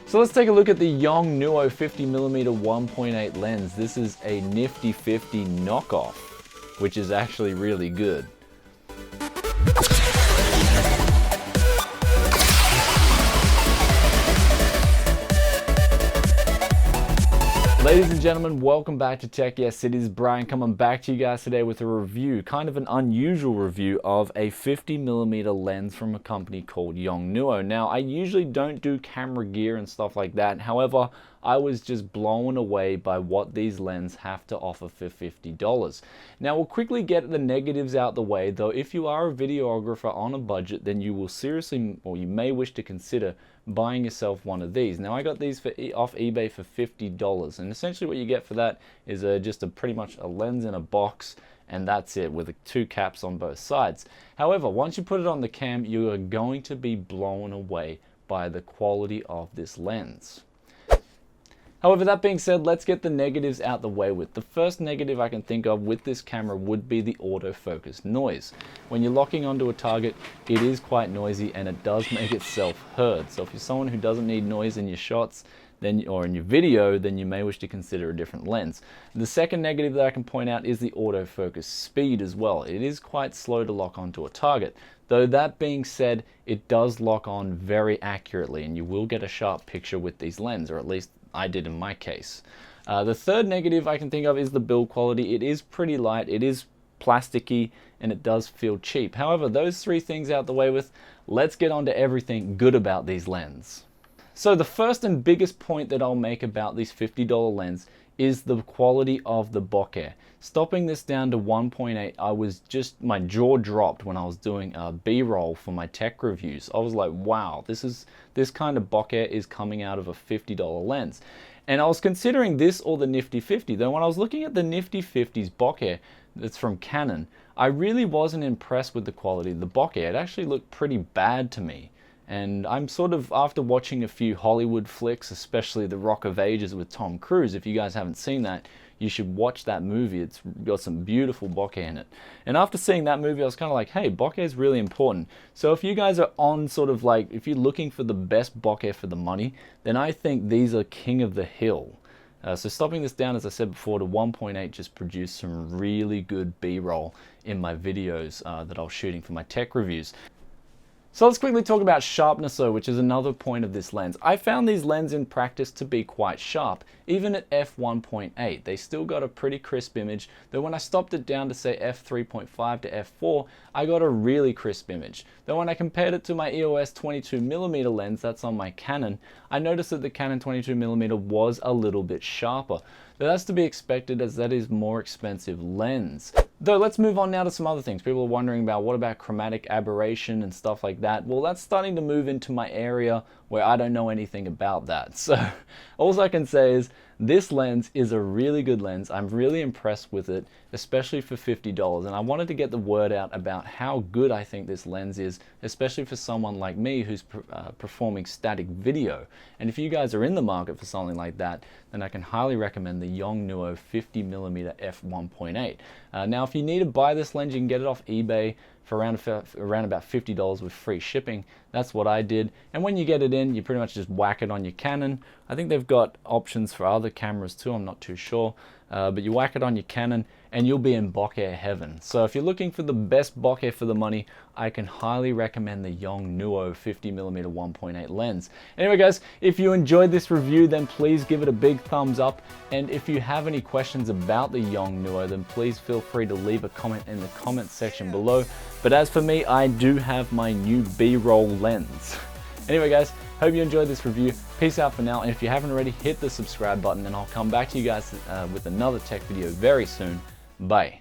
So let's take a look at the YongNuo 50mm f1.8 lens. This is a nifty 50 knockoff, which is actually really good. Ladies and gentlemen, welcome back to Tech Yes. It is Brian coming back to you guys today with a review, kind of an unusual review of a 50mm lens from a company called YongNuo. Now, I usually don't do camera gear and stuff like that. However, I was just blown away by what these lenses have to offer for $50. Now, we'll quickly get the negatives out the way, though if you are a videographer on a budget, then you will seriously, or you may wish to consider buying yourself one of these. Now, I got these off eBay for $50, and essentially what you get for that is just pretty much a lens in a box, and that's it, with two caps on both sides. However, once you put it on the cam, you are going to be blown away by the quality of this lens. However, that being said, let's get the negatives out the way with. The first negative I can think of with this camera would be the autofocus noise. When you're locking onto a target, it is quite noisy and it does make itself heard. So if you're someone who doesn't need noise in your shots, or in your video, then you may wish to consider a different lens. The second negative that I can point out is the autofocus speed as well. It is quite slow to lock onto a target. Though that being said, it does lock on very accurately and you will get a sharp picture with these lenses, or at least I did in my case. The third negative I can think of is the build quality. It is pretty light, it is plasticky, and it does feel cheap. However, those three things out the way with, let's get on to everything good about these lenses. So the first and biggest point that I'll make about these $50 lens is the quality of the bokeh. Stopping this down to 1.8, my jaw dropped when I was doing B-roll for my tech reviews. I was like, wow, this kind of bokeh is coming out of a $50 lens. And I was considering this or the nifty 50. Though when I was looking at the nifty 50's bokeh that's from Canon, I really wasn't impressed with the quality of the bokeh. It actually looked pretty bad to me. And I'm sort of, after watching a few Hollywood flicks, especially The Rock of Ages with Tom Cruise, if you guys haven't seen that, you should watch that movie. It's got some beautiful bokeh in it. And after seeing that movie, I was kind of like, hey, bokeh is really important. So if you guys are on sort of like, if you're looking for the best bokeh for the money, then I think these are king of the hill. So stopping this down, as I said before, to 1.8 just produced some really good B-roll in my videos that I was shooting for my tech reviews. So let's quickly talk about sharpness though, which is another point of this lens. I found these lenses in practice to be quite sharp, even at f1.8. They still got a pretty crisp image, though when I stopped it down to say f3.5 to f4, I got a really crisp image. Though when I compared it to my EOS 22mm lens that's on my Canon, I noticed that the Canon 22mm was a little bit sharper. But that's to be expected as that is more expensive lens. Though let's move on now to some other things. People are wondering about what about chromatic aberration and stuff like that. Well, that's starting to move into my area where I don't know anything about that. So all I can say is this lens is a really good lens. I'm really impressed with it, especially for $50. And I wanted to get the word out about how good I think this lens is, especially for someone like me who's performing static video. And if you guys are in the market for something like that, then I can highly recommend the YongNuo 50mm f1.8. Now, if you need to buy this lens, you can get it off eBay for around about $50 with free shipping. That's what I did. And when you get it in, you pretty much just whack it on your Canon. I think they've got options for other cameras too, I'm not too sure. But you whack it on your Canon and you'll be in bokeh heaven. So if you're looking for the best bokeh for the money, I can highly recommend the YongNuo 50mm f1.8 lens. Anyway guys, if you enjoyed this review, then please give it a big thumbs up. And if you have any questions about the YongNuo, then please feel free to leave a comment in the comment section below. But as for me, I do have my new B-roll lens. Anyway guys, hope you enjoyed this review. Peace out for now, and if you haven't already, hit the subscribe button and I'll come back to you guys with another tech video very soon. Bye.